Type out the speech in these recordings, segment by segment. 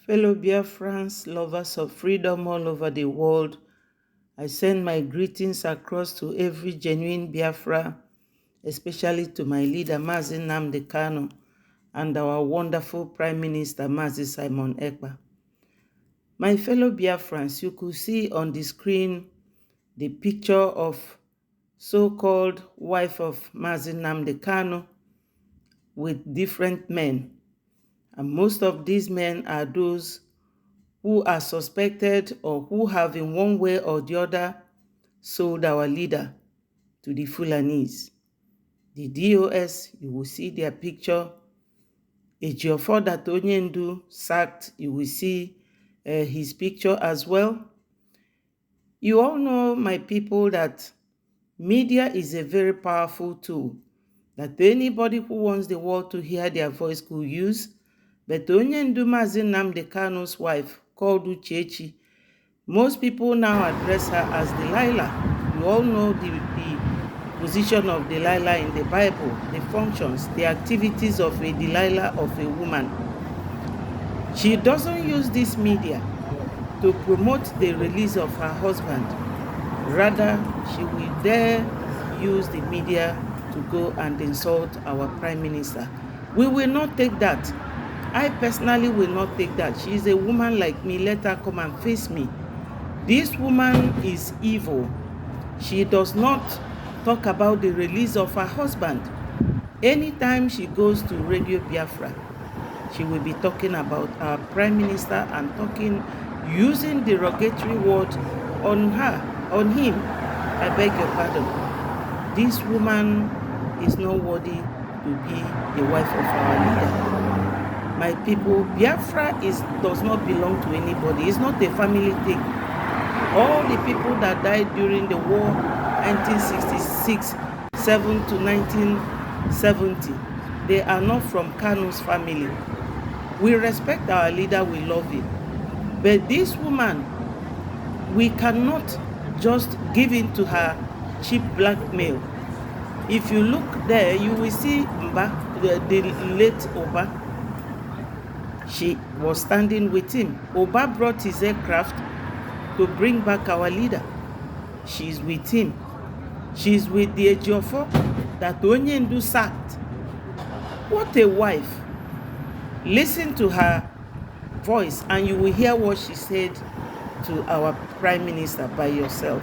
Fellow Biafrans, lovers of freedom all over the world, I send my greetings across to every genuine Biafra, especially to my leader, Mazi Nnamdi Kanu, and our wonderful Prime Minister, Mazi Simon Ekpa. My fellow Biafrans, you could see on the screen the picture of so-called wife of Mazi Nnamdi Kanu with different men. And most of these men are those who are suspected or who have in one way or the other sold our leader to the Fulanese. The DOS, you will see their picture. Ejiofor that Onyendu sacked, you will see his picture as well. You all know, my people, that media is a very powerful tool that anybody who wants the world to hear their voice could use. But Onyendu Mazi Nnamdi Kanu's wife, called Uchechi, most people now address her as Delilah. You all know the position of Delilah in the Bible, the functions, the activities of a Delilah, of a woman. She doesn't use this media to promote the release of her husband. Rather, she will dare use the media to go and insult our Prime Minister. We will not take that. I personally will not take that. She is a woman like me. Let her come and face me. This woman is evil. She does not talk about the release of her husband. Anytime she goes to Radio Biafra, she will be talking about our Prime Minister and using derogatory word on him. I beg your pardon. This woman is not worthy to be the wife of our leader. My people, Biafra does not belong to anybody. It's not a family thing. All the people that died during the war, 1966, 7 to 1970, they are not from Kanu's family. We respect our leader, we love him. But this woman, we cannot just give in to her cheap blackmail. If you look there, you will see Mba, the late Oba. She was standing with him. Oba brought his aircraft to bring back our leader. She's with him. She's with the Ejiofor that Onyendu sacked. What a wife. Listen to her voice and you will hear what she said to our Prime Minister by yourself.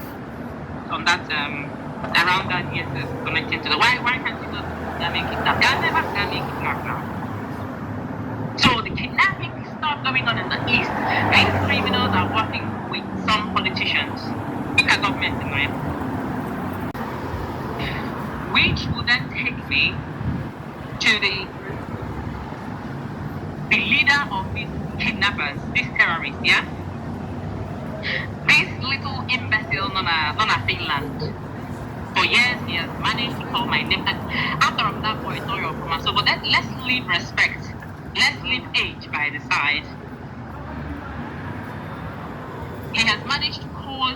On that, around that year, connected to the why can't you just make it up? I never can make it up now. So the kidnapping stuff going on in the east, these criminals are working with some politicians, local government in Nigeria, which would then take me to the leader of these kidnappers, these terrorists, yeah? This little imbecile known as Finland. For years he has managed to call my name. After that boy, so but let's leave respect. Let's leave age by the side. He has managed to call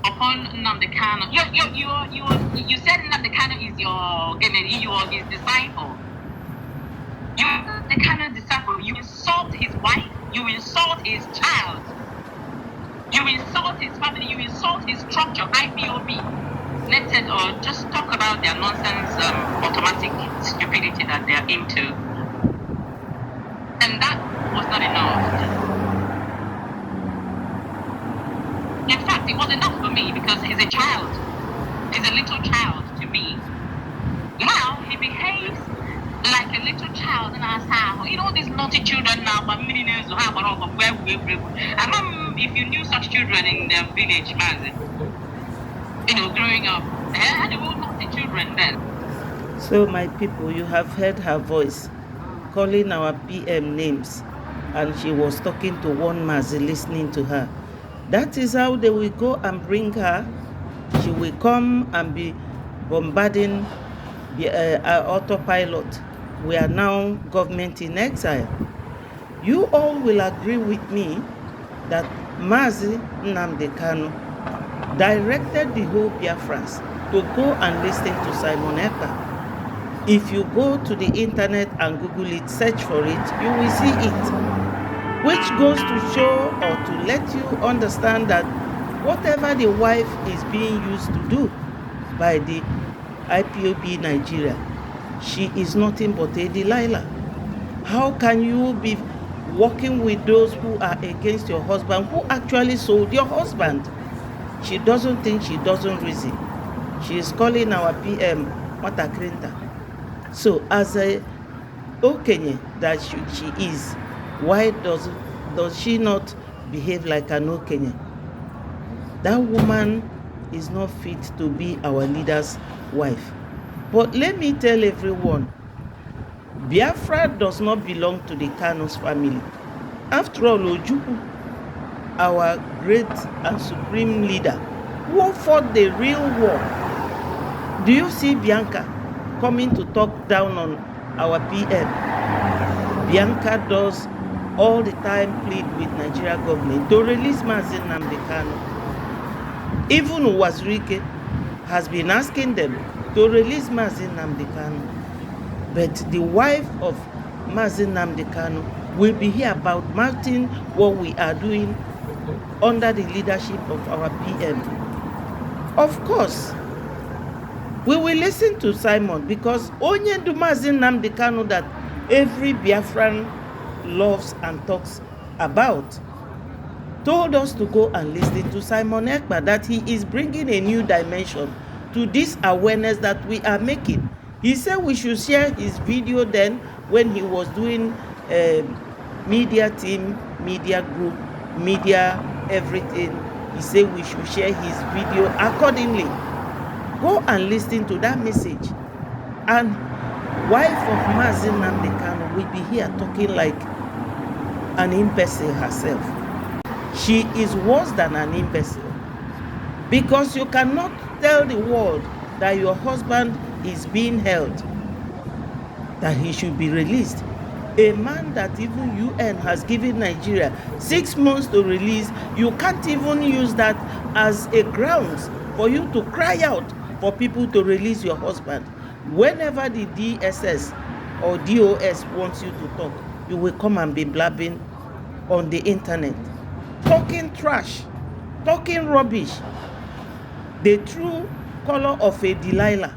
upon Nnamdi Kanu. You said Nnamdi Kanu is his disciple. You are the Kanu disciple. You insult his wife. You insult his child. You insult his family. You insult his structure. IPOB. Or just talk about their nonsense, automatic stupidity that they're into. And that was not enough. In fact, it was enough for me because he's a child. He's a little child to me. Now he behaves like a little child in our house. You know these naughty children now, but millionaires who have all of where we. I remember if you knew such children in the village, growing up, they were naughty children then. So my people, you have heard her voice calling our PM names, and she was talking to one Mazi listening to her. That is how they will go and bring her. She will come and be bombarding our autopilot. We are now government in exile. You all will agree with me that Mazi Nnamdi Kanu directed the whole Biafrans to go and listen to Simon Ekpa. If you go to the internet and Google it, search for it, you will see it. Which which goes to show or to let you understand that whatever the wife is being used to do by the IPOB Nigeria, she is nothing but a Delilah. How can you be working with those who are against your husband, who actually sold your husband? She doesn't think, she doesn't reason. She is calling our PM Matakrinta. So as a Okenye that she is, why does she not behave like an Okenye? That woman is not fit to be our leader's wife. But let me tell everyone, Biafra does not belong to the Kanu's family. After all, Ojukwu, our great and supreme leader, who fought the real war. Do you see Bianca coming to talk down on our PM? Bianca does all the time plead with Nigeria government to release Mazi Nnamdi Kanu. Even Wazirike has been asking them to release Mazi Nnamdi Kanu. But the wife of Mazi Nnamdi Kanu will be here about marking what we are doing under the leadership of our PM. Of course, we will listen to Simon, because onye ndu Mazi Nnamdi Kanu that every Biafran loves and talks about told us to go and listen to Simon Ekpa, that he is bringing a new dimension to this awareness that we are making. He said we should share his video then when he was doing media team, media group, media everything. He said we should share his video accordingly. Go and listen to that message. And wife of Mazi Nnamdi Kanu will be here talking like an imbecile herself. She is worse than an imbecile, because you cannot tell the world that your husband is being held, that he should be released. A man that even UN has given Nigeria 6 months to release, you can't even use that as a grounds for you to cry out for people to release your husband. Whenever the DSS or DOS wants you to talk, you will come and be blabbing on the internet, talking trash, talking rubbish, the true color of a Delilah.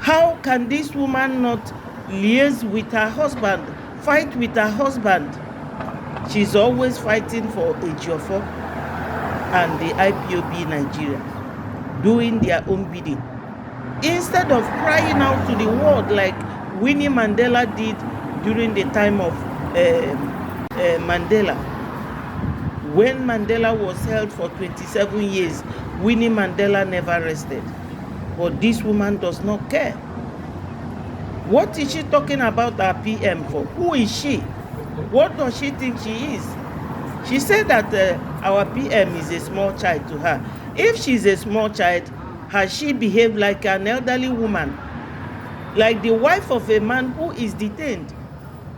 How can this woman not liaise with her husband, fight with her husband? She's always fighting for Ejiofor and the IPOB Nigeria, doing their own bidding, instead of crying out to the world like Winnie Mandela did during the time of Mandela. When Mandela was held for 27 years, Winnie Mandela never rested. But this woman does not care. What is she talking about our PM for? Who is she? What does she think she is? She said that our PM is a small child to her. If she's a small child, has she behaved like an elderly woman? Like the wife of a man who is detained?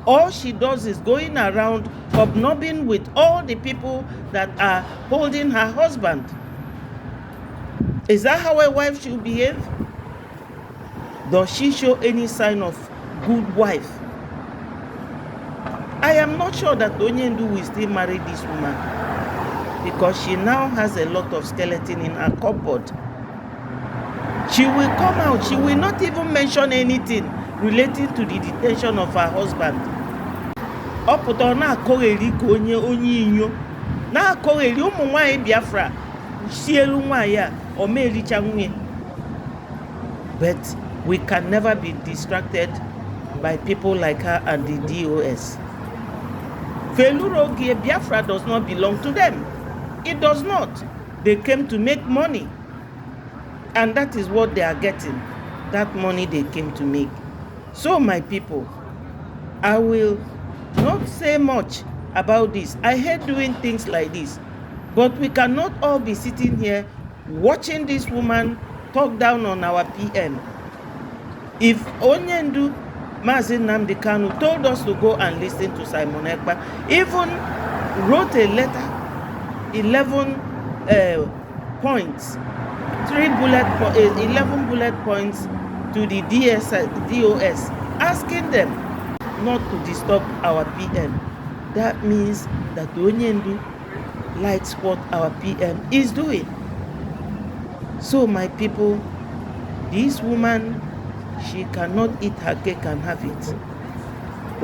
All she does is going around hobnobbing with all the people that are holding her husband. Is that how a wife should behave? Does she show any sign of good wife? I am not sure that Onyendu will still marry this woman, because she now has a lot of skeleton in her cupboard. She will come out, she will not even mention anything relating to the detention of her husband. Oputo na akogheri ka onye inyo na akogheri ụmụ nwanyị Biafra si elu nwanyị a o mericha nwunye. But we can never be distracted by people like her and the DOS. Felurogie Biafra does not belong to them. It does not. They came to make money, and that is what they are getting. That money they came to make. So my people, I will not say much about this. I hate doing things like this, but we cannot all be sitting here watching this woman talk down on our PM. If Onyendu Mazi Nnamdi Kanu told us to go and listen to Simon Ekpa, even wrote a letter, 11 points, 11 bullet points to the DOS, asking them not to disturb our PM. that means that Onyendu likes what our PM is doing. So my people, this woman, she cannot eat her cake and have it.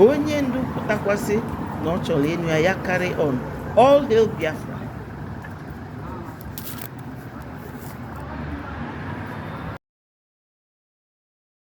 Onyendu pụtakwasị na ọ chọrọ ịnụ ya carry on. All hail Biafra.